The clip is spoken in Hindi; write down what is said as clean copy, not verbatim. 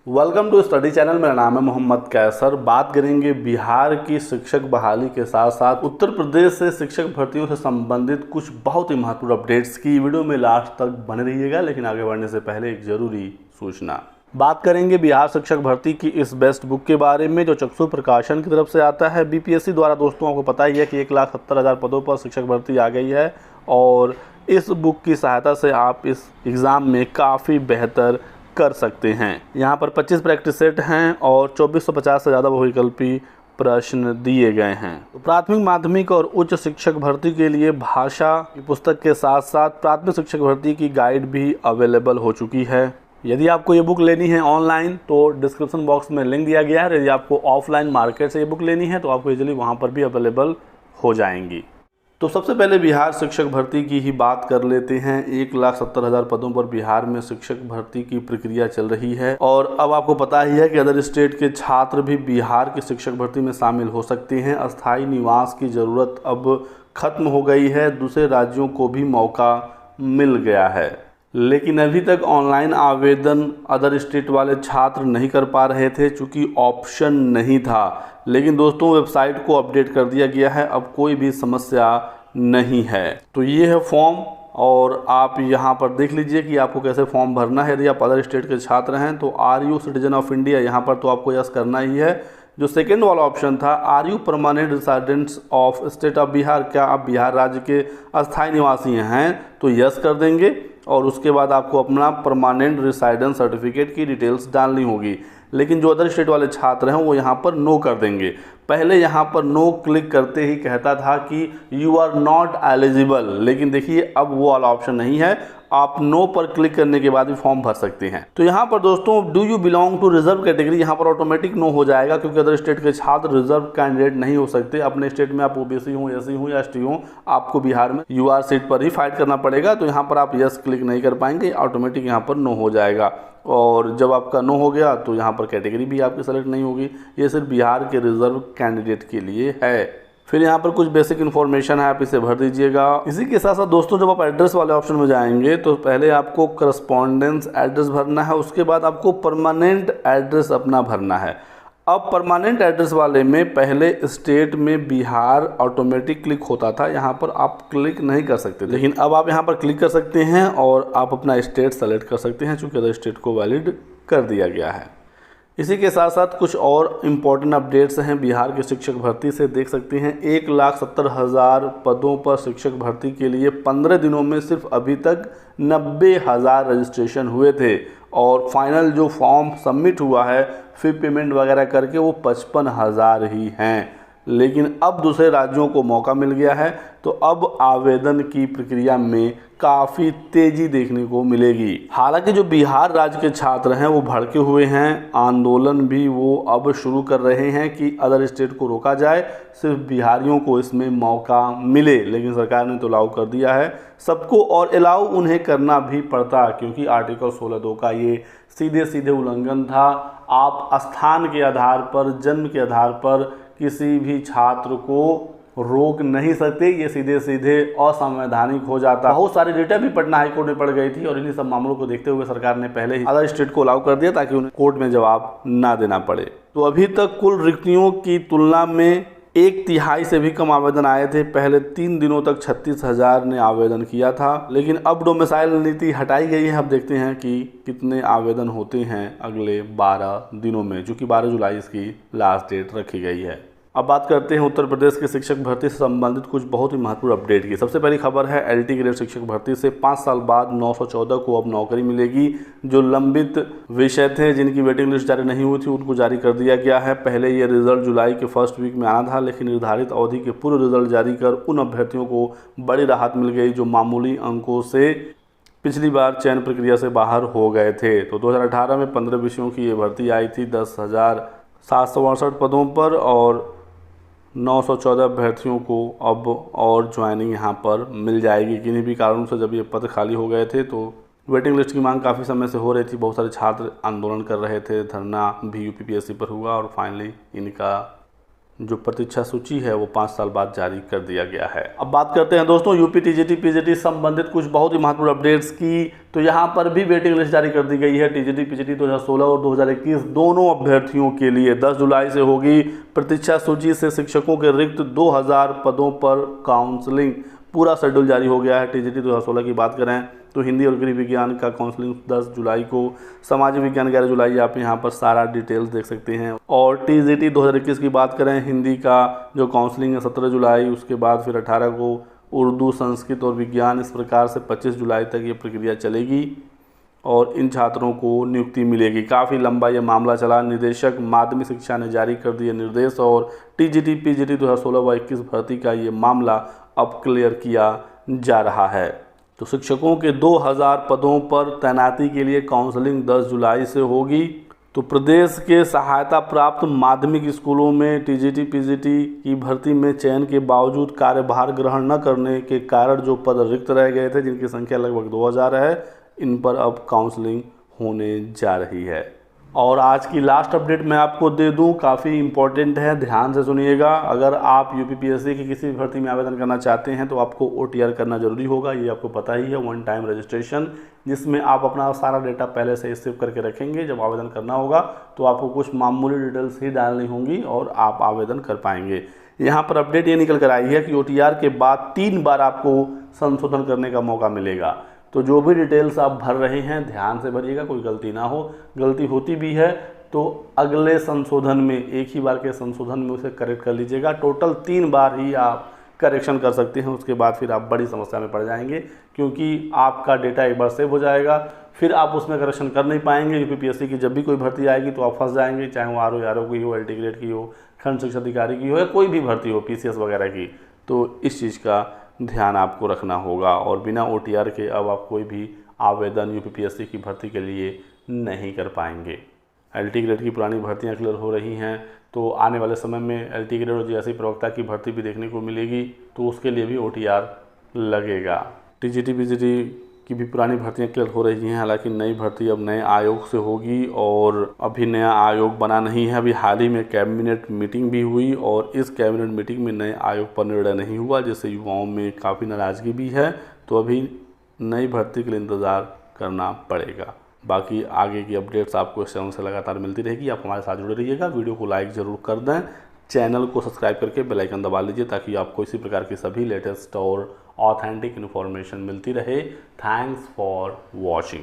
Welcome to study channel. मेरा नाम है मोहम्मद कैसर। बात करेंगे बिहार की शिक्षक बहाली के साथ साथ उत्तर प्रदेश से शिक्षक भर्तियों से संबंधित कुछ बहुत ही महत्वपूर्ण अपडेट्स की। वीडियो में लास्ट तक बने रहिएगा, लेकिन आगे बढ़ने से पहले एक जरूरी सूचना। बात करेंगे बिहार शिक्षक भर्ती की इस बेस्ट बुक के बारे में जो चक्षु प्रकाशन की तरफ से आता है। बीपीएससी द्वारा दोस्तों आपको पता ही है कि 1,70,000 पदों पर शिक्षक भर्ती आ गई है और इस बुक की सहायता से आप इस एग्ज़ाम में काफ़ी बेहतर कर सकते हैं। यहाँ पर 25 प्रैक्टिस सेट हैं और 2450 से ज़्यादा बहुविकल्पी प्रश्न दिए गए हैं। तो प्राथमिक, माध्यमिक और उच्च शिक्षक भर्ती के लिए भाषा की पुस्तक के साथ साथ प्राथमिक शिक्षक भर्ती की गाइड भी अवेलेबल हो चुकी है। यदि आपको ये बुक लेनी है ऑनलाइन तो डिस्क्रिप्शन बॉक्स में लिंक दिया गया है। यदि आपको ऑफलाइन मार्केट से ये बुक लेनी है तो आपको इजीली वहाँ पर भी अवेलेबल हो जाएंगी। तो सबसे पहले बिहार शिक्षक भर्ती की ही बात कर लेते हैं। 1,70,000 पदों पर बिहार में शिक्षक भर्ती की प्रक्रिया चल रही है और अब आपको पता ही है कि अदर स्टेट के छात्र भी बिहार की शिक्षक भर्ती में शामिल हो सकते हैं। अस्थायी निवास की ज़रूरत अब खत्म हो गई है, दूसरे राज्यों को भी मौका मिल गया है। लेकिन अभी तक ऑनलाइन आवेदन अदर स्टेट वाले छात्र नहीं कर पा रहे थे चूँकि ऑप्शन नहीं था। लेकिन दोस्तों वेबसाइट को अपडेट कर दिया गया है, अब कोई भी समस्या नहीं है। तो ये है फॉर्म और आप यहाँ पर देख लीजिए कि आपको कैसे फॉर्म भरना है। यदि आप अदर स्टेट के छात्र हैं तो are you citizen of India, यहाँ पर तो आपको यस करना ही है। जो सेकेंड वाला ऑप्शन था are you permanent residents of state of Bihar, क्या आप बिहार राज्य के अस्थायी निवासी हैं, तो यस कर देंगे और उसके बाद आपको अपना परमानेंट रेसिडेंस सर्टिफिकेट की डिटेल्स डालनी होगी। लेकिन जो अदर स्टेट वाले छात्र हैं वो यहाँ पर नो कर देंगे। पहले यहाँ पर नो क्लिक करते ही कहता था कि यू आर नॉट एलिजिबल, लेकिन देखिए अब वो वाला ऑप्शन नहीं है। आप नो पर क्लिक करने के बाद भी फॉर्म भर सकते हैं। तो यहाँ पर दोस्तों do you belong to reserve category, यहाँ पर ऑटोमेटिक नो हो जाएगा क्योंकि अदर स्टेट के छात्र रिजर्व कैंडिडेट नहीं हो सकते। अपने स्टेट में आप ओबीसी हो, एससी हो या एसटी हो, आपको बिहार में यूआर सीट पर ही फाइट करना पड़ेगा। तो यहाँ पर आप यस क्लिक नहीं कर पाएंगे, ऑटोमेटिक यहाँ पर नो हो जाएगा। और जब आपका नो हो गया तो यहाँ पर कैटेगरी भी आपकी सेलेक्ट नहीं होगी। ये सिर्फ बिहार के रिजर्व कैंडिडेट के लिए है। फिर यहाँ पर कुछ बेसिक इन्फॉर्मेशन है, आप इसे भर दीजिएगा। इसी के साथ साथ दोस्तों जब आप एड्रेस वाले ऑप्शन में जाएंगे तो पहले आपको करस्पॉन्डेंस एड्रेस भरना है, उसके बाद आपको परमानेंट एड्रेस अपना भरना है। अब परमानेंट एड्रेस वाले में पहले स्टेट में बिहार ऑटोमेटिक क्लिक होता था, यहाँ पर आप क्लिक नहीं कर सकते, लेकिन अब आप यहाँ पर क्लिक कर सकते हैं और आप अपना स्टेट सेलेक्ट कर सकते हैं चूँकि अदर स्टेट को वैलिड कर दिया गया है। इसी के साथ साथ कुछ और इम्पोर्टेंट अपडेट्स हैं बिहार की शिक्षक भर्ती से, देख सकते हैं। 1,70,000 पदों पर शिक्षक भर्ती के लिए 15 दिनों में सिर्फ अभी तक 90,000 रजिस्ट्रेशन हुए थे और फाइनल जो फॉर्म सबमिट हुआ है फी पेमेंट वगैरह करके वो 55,000 ही हैं। लेकिन अब दूसरे राज्यों को मौका मिल गया है तो अब आवेदन की प्रक्रिया में काफ़ी तेज़ी देखने को मिलेगी। हालांकि जो बिहार राज्य के छात्र हैं वो भड़के हुए हैं, आंदोलन भी वो अब शुरू कर रहे हैं कि अदर स्टेट को रोका जाए, सिर्फ बिहारियों को इसमें मौका मिले। लेकिन सरकार ने तो अलाउ कर दिया है सबको और अलाउ उन्हें करना भी पड़ता क्योंकि आर्टिकल 16(2) का ये सीधे सीधे उल्लंघन था। आप स्थान के आधार पर, जन्म के आधार पर किसी भी छात्र को रोक नहीं सकते, ये सीधे सीधे असंवैधानिक हो जाता। बहुत सारी रिटें भी पटना हाईकोर्ट में पड़ गई थी और इन्हीं सब मामलों को देखते हुए सरकार ने पहले ही अदर स्टेट को अलाउ कर दिया ताकि उन्हें कोर्ट में जवाब ना देना पड़े। तो अभी तक कुल रिक्तियों की तुलना में 1/3 से भी कम आवेदन आए थे। पहले 3 दिनों तक 36,000 ने आवेदन किया था, लेकिन अब डोमिसाइल नीति हटाई गई है। अब देखते हैं कि कितने आवेदन होते हैं अगले 12 दिनों में, चूँकि 12 जुलाई इसकी लास्ट डेट रखी गई है। अब बात करते हैं उत्तर प्रदेश के शिक्षक भर्ती से संबंधित कुछ बहुत ही महत्वपूर्ण अपडेट की। सबसे पहली खबर है एलटी ग्रेड शिक्षक भर्ती से 5 साल बाद 914 को अब नौकरी मिलेगी। जो लंबित विषय थे, जिनकी वेटिंग लिस्ट जारी नहीं हुई थी, उनको जारी कर दिया गया है। पहले ये रिजल्ट जुलाई के फर्स्ट वीक में आना था, लेकिन निर्धारित अवधि के पूर्व रिजल्ट जारी कर उन अभ्यर्थियों को बड़ी राहत मिल गई जो मामूली अंकों से पिछली बार चयन प्रक्रिया से बाहर हो गए थे। तो 2018 में 15 विषयों की ये भर्ती आई थी 10,768 पदों पर और 914 अभ्यर्थियों को अब और ज्वाइनिंग यहाँ पर मिल जाएगी। किन्हीं भी कारणों से जब ये पद खाली हो गए थे तो वेटिंग लिस्ट की मांग काफ़ी समय से हो रही थी, बहुत सारे छात्र आंदोलन कर रहे थे, धरना भी यूपीपीएससी पर हुआ और फाइनली इनका जो प्रतीक्षा सूची है वो 5 साल बाद जारी कर दिया गया है। अब बात करते हैं दोस्तों यूपी टीजीटी पीजीटी संबंधित कुछ बहुत ही महत्वपूर्ण अपडेट्स की। तो यहाँ पर भी वेटिंग लिस्ट जारी कर दी गई है। टीजीटी पीजीटी 2016 और 2021 दोनों अभ्यर्थियों के लिए 10 जुलाई से होगी प्रतीक्षा सूची से शिक्षकों के रिक्त 2000 पदों पर काउंसलिंग। पूरा शेड्यूल जारी हो गया है। टीजीटी 2016 की बात करें तो हिंदी और गृह विज्ञान का काउंसलिंग 10 जुलाई को, सामाजिक विज्ञान 11 जुलाई। आप यहाँ पर सारा डिटेल्स देख सकते हैं। और टीजीटी 2021 की बात करें, हिंदी का जो काउंसलिंग है 17 जुलाई, उसके बाद फिर 18 को उर्दू, संस्कृत और विज्ञान। इस प्रकार से 25 जुलाई तक ये प्रक्रिया चलेगी और इन छात्रों को नियुक्ति मिलेगी। काफ़ी लंबा ये मामला चला। निदेशक माध्यमिक शिक्षा ने जारी कर दिए निर्देश और टीजीटी पीजीटी 2016 व 21 भर्ती का ये मामला अब क्लियर किया जा रहा है। तो शिक्षकों के 2000 पदों पर तैनाती के लिए काउंसलिंग 10 जुलाई से होगी। तो प्रदेश के सहायता प्राप्त माध्यमिक स्कूलों में टीजीटी पीजीटी की भर्ती में चयन के बावजूद कार्यभार ग्रहण न करने के कारण जो पद रिक्त रह गए थे, जिनकी संख्या लगभग 2000 है, इन पर अब काउंसलिंग होने जा रही है। और आज की लास्ट अपडेट मैं आपको दे दूं, काफ़ी इंपॉर्टेंट है, ध्यान से सुनिएगा। अगर आप यूपीपीएससी की किसी भी भर्ती में आवेदन करना चाहते हैं तो आपको OTR करना जरूरी होगा। ये आपको पता ही है, वन टाइम रजिस्ट्रेशन, जिसमें आप अपना सारा डेटा पहले से सेव करके रखेंगे। जब आवेदन करना होगा तो आपको कुछ मामूली डिटेल्स ही डालनी होंगी और आप आवेदन कर पाएंगे। यहाँ पर अपडेट ये निकल कर आई है कि OTR के बाद 3 बार आपको संशोधन करने का मौका मिलेगा। तो जो भी डिटेल्स आप भर रहे हैं ध्यान से भरिएगा, कोई गलती ना हो। गलती होती भी है तो अगले संशोधन में, एक ही बार के संशोधन में उसे करेक्ट कर लीजिएगा। टोटल 3 बार ही आप करेक्शन कर सकते हैं, उसके बाद फिर आप बड़ी समस्या में पड़ जाएंगे, क्योंकि आपका डेटा एक बार सेव हो जाएगा, फिर आप उसमें करेक्शन कर नहीं पाएंगे। यूपीपीएससी की जब भी कोई भर्ती आएगी तो आप फंस जाएंगे, चाहे वो RO की हो, LT ग्रेड की हो, खंड शिक्षा अधिकारी की हो, या कोई भी भर्ती हो, PCS वगैरह की। तो इस चीज़ का ध्यान आपको रखना होगा। और बिना OTR के अब आप कोई भी आवेदन यूपीपीएससी की भर्ती के लिए नहीं कर पाएंगे। LT ग्रेड की पुरानी भर्तियां क्लियर हो रही हैं, तो आने वाले समय में LT ग्रेड और JSC प्रवक्ता की भर्ती भी देखने को मिलेगी, तो उसके लिए भी OTR लगेगा। टीजीटी पीजीटी की भी पुरानी भर्तियां क्लियर हो रही हैं, हालांकि नई भर्ती अब नए आयोग से होगी और अभी नया आयोग बना नहीं है। अभी हाल ही में कैबिनेट मीटिंग भी हुई और इस कैबिनेट मीटिंग में नए आयोग पर निर्णय नहीं हुआ, जिससे युवाओं में काफ़ी नाराज़गी भी है। तो अभी नई भर्ती के लिए इंतज़ार करना पड़ेगा। बाकी आगे की अपडेट्स आपको इस चैनल से लगातार मिलती रहेगी। आप हमारे साथ जुड़े रहिएगा, वीडियो को लाइक ज़रूर कर दें, चैनल को सब्सक्राइब करके बेल आइकन दबा लीजिए ताकि आपको इसी प्रकार की सभी लेटेस्ट और ऑथेंटिक इन्फॉर्मेशन मिलती रहे। Thanks for watching.